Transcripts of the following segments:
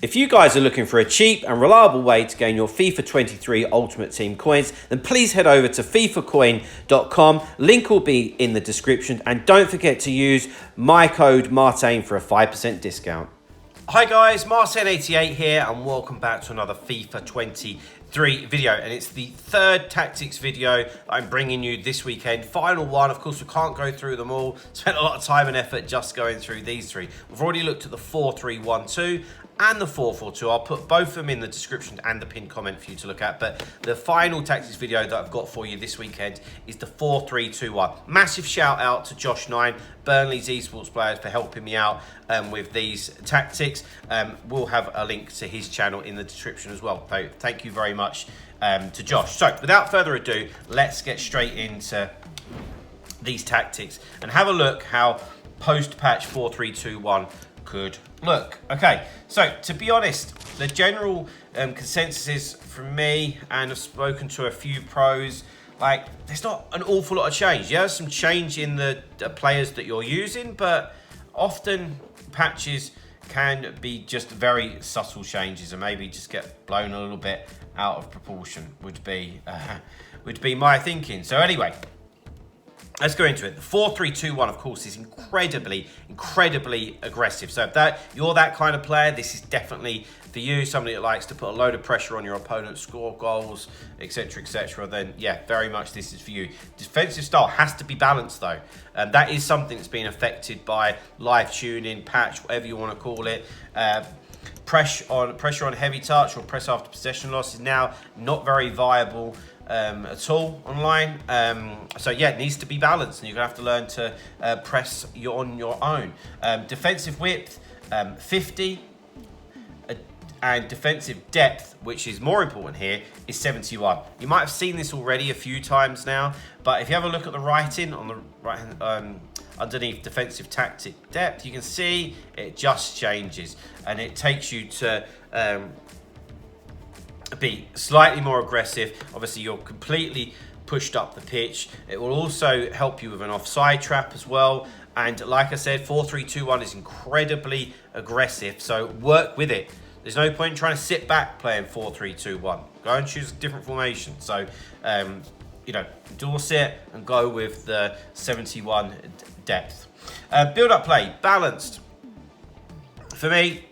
If you guys are looking for a cheap and reliable way to gain your FIFA 23 Ultimate Team coins, then please head over to fifacoin.com. Link will be in the description, and don't forget to use my code Martain for a 5% discount. Hi guys, Martain88 here, and welcome back to another FIFA 23 video, and it's the third tactics video that I'm bringing you this weekend. Final one. Of course, we can't go through them all. Spent a lot of time and effort just going through these three. We've already looked at the 4-3-1-2 and the 4-4-2. I'll put both of them in the description and the pinned comment for you to look at. But the final tactics video that I've got for you this weekend is the 4-3-2-1. Massive shout out to Josh9, Burnley's esports players, for helping me out with these tactics. We'll have a link to his channel in the description as well. So thank you very much to Josh. So without further ado, let's get straight into these tactics and have a look how post-patch 4-3-2-1 could look. Okay, so to be honest, the general consensus is from me, and I've spoken to a few pros, like there's not an awful lot of change. Yeah, there's some change in the players that you're using, but often patches can be just very subtle changes and maybe just get blown a little bit out of proportion would be my thinking. So anyway, let's go into it. The 4-3-2-1, of course, is incredibly aggressive. So if you're that kind of player, this is definitely for you. Somebody that likes to put a load of pressure on your opponent, score goals, etc., then yeah, very much this is for you. Defensive style has to be balanced though. That is something that's been affected by live tuning, patch, whatever you want to call it. Pressure on heavy touch or press after possession loss is now not very viable at all online. So yeah, it needs to be balanced, and you're gonna have to learn to press on your own. Defensive width 50, and defensive depth, which is more important here, is 71. You might have seen this already a few times now, but if you have a look at the writing on the right hand underneath defensive tactic depth, you can see it just changes, and it takes you to be slightly more aggressive. Obviously, you're completely pushed up the pitch. It will also help you with an offside trap as well. And like I said, 4-3-2-1 is incredibly aggressive, so work with it. There's no point in trying to sit back playing 4-3-2-1. Go and choose a different formation. So, you know, Dorset and go with the 71 depth. Build-up play, balanced. For me,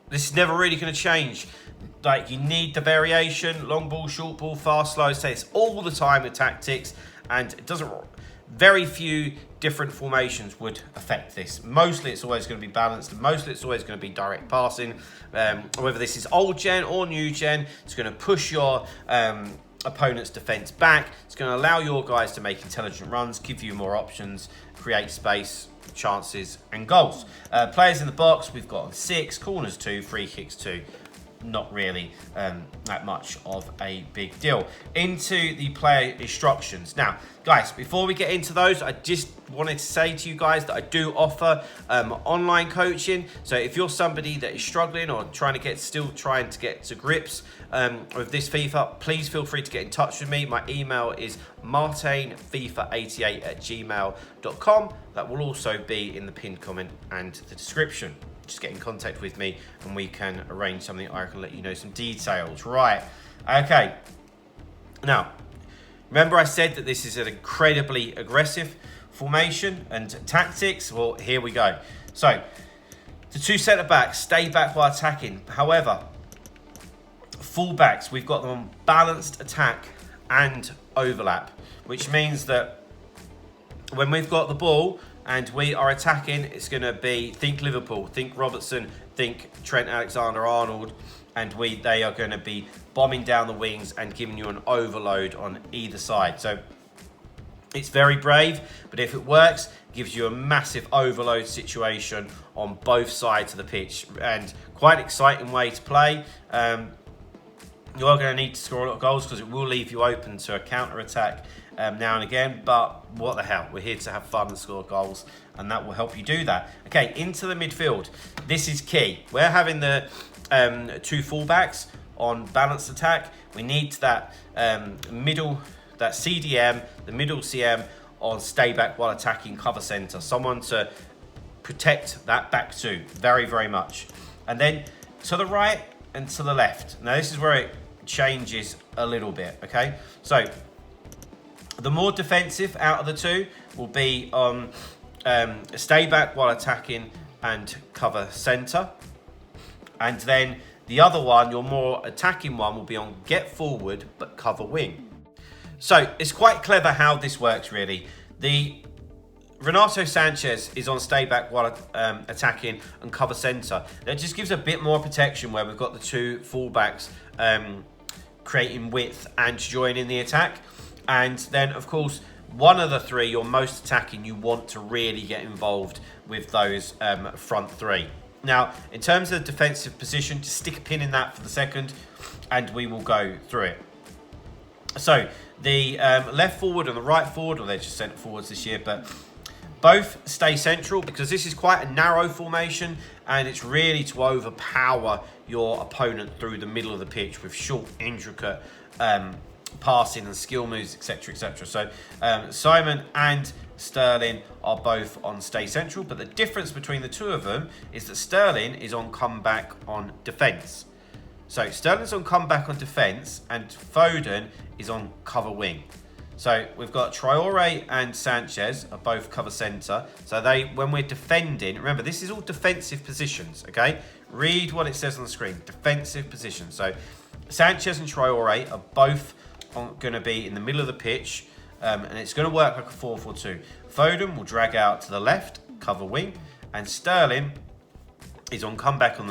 this is never really going to change. Like, you need the variation, long ball, short ball, fast, slow. Say it's all the time with tactics, and it doesn't. Very few different formations would affect this. Mostly it's always going to be balanced, and mostly it's always going to be direct passing. Whether this is old gen or new gen, it's going to push your opponent's defense back. It's going to allow your guys to make intelligent runs, give you more options, create space, chances, and goals. Players in the box, we've got 6, corners 2, free kicks 2. Not really that much of a big deal. Into the player instructions. Now, guys, before we get into those, I just wanted to say to you guys that I do offer online coaching. So if you're somebody that is struggling or still trying to get to grips with this FIFA, please feel free to get in touch with me. My email is martainfifa88@gmail.com. That will also be in the pinned comment and the description. Just get in contact with me and we can arrange something. I can let you know some details. Right, okay. Now, remember I said that this is an incredibly aggressive formation and tactics. Well, here we go. So, the 2 centre backs stay back while attacking. However, full backs, we've got them on balanced attack and overlap, which means that when we've got the ball and we are attacking, it's going to be, think Liverpool, think Robertson, think Trent Alexander-Arnold, and they are going to be bombing down the wings and giving you an overload on either side. So it's very brave, but if it works, it gives you a massive overload situation on both sides of the pitch, and quite an exciting way to play. You are going to need to score a lot of goals because it will leave you open to a counter-attack now and again, but what the hell, we're here to have fun and score goals, and that will help you do that. Okay, into the midfield. This is key. We're having the 2 fullbacks on balanced attack. We need that middle, that CDM, the middle CM on stay back while attacking, cover centre. Someone to protect that back two very, very much. And then to the right and to the left. Now this is where it changes a little bit, okay? So the more defensive out of the two will be on stay back while attacking and cover center. And then the other one, your more attacking one, will be on get forward but cover wing. So it's quite clever how this works, really. The Renato Sanchez is on stay back while attacking and cover centre. That just gives a bit more protection where we've got the two fullbacks creating width and joining the attack. And then, of course, one of the three, you're most attacking, you want to really get involved with those front three. Now, in terms of the defensive position, just stick a pin in that for the second and we will go through it. So, the left forward and the right forward, or they're just centre forwards this year, but both stay central because this is quite a narrow formation and it's really to overpower your opponent through the middle of the pitch with short, intricate passing and skill moves, etc, etc. So Simon and Sterling are both on stay central, but the difference between the two of them is that Sterling is on comeback on defence. So Sterling's on comeback on defence and Foden is on cover wing. So we've got Traore and Sanchez are both cover centre. So they, when we're defending, remember this is all defensive positions, okay? Read what it says on the screen, defensive positions. So Sanchez and Traore are both going to be in the middle of the pitch and it's going to work like a 4-4-2. Foden will drag out to the left, cover wing, and Sterling is on comeback on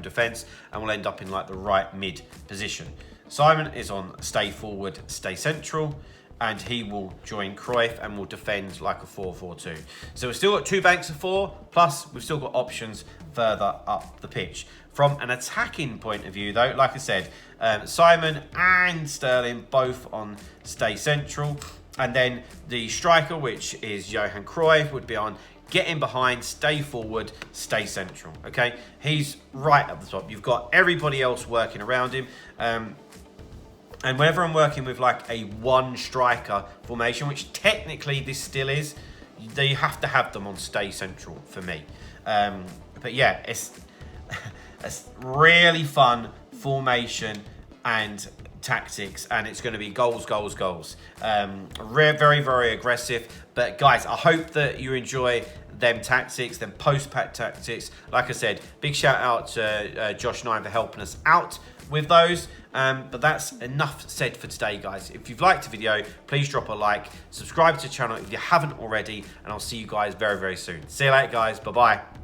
defence and will end up in like the right mid position. Simon is on stay forward, stay central, and he will join Cruyff and will defend like a 4-4-2. So we've still got two banks of four, plus we've still got options further up the pitch. From an attacking point of view though, like I said, Simon and Sterling both on stay central, and then the striker, which is Johan Cruyff, would be on get in behind, stay forward, stay central, okay? He's right at the top. You've got everybody else working around him. And whenever I'm working with like a one striker formation, which technically this still is, you have to have them on stay central for me. But yeah, it's a really fun formation and tactics, and it's going to be goals, goals, goals. Very, very aggressive. But guys, I hope that you enjoy them tactics, them post-pack tactics. Like I said, big shout out to Josh Nine for helping us out with those. But that's enough said for today, guys. If you've liked the video, please drop a like, subscribe to the channel if you haven't already, and I'll see you guys very, very soon. See you later, guys. Bye-bye.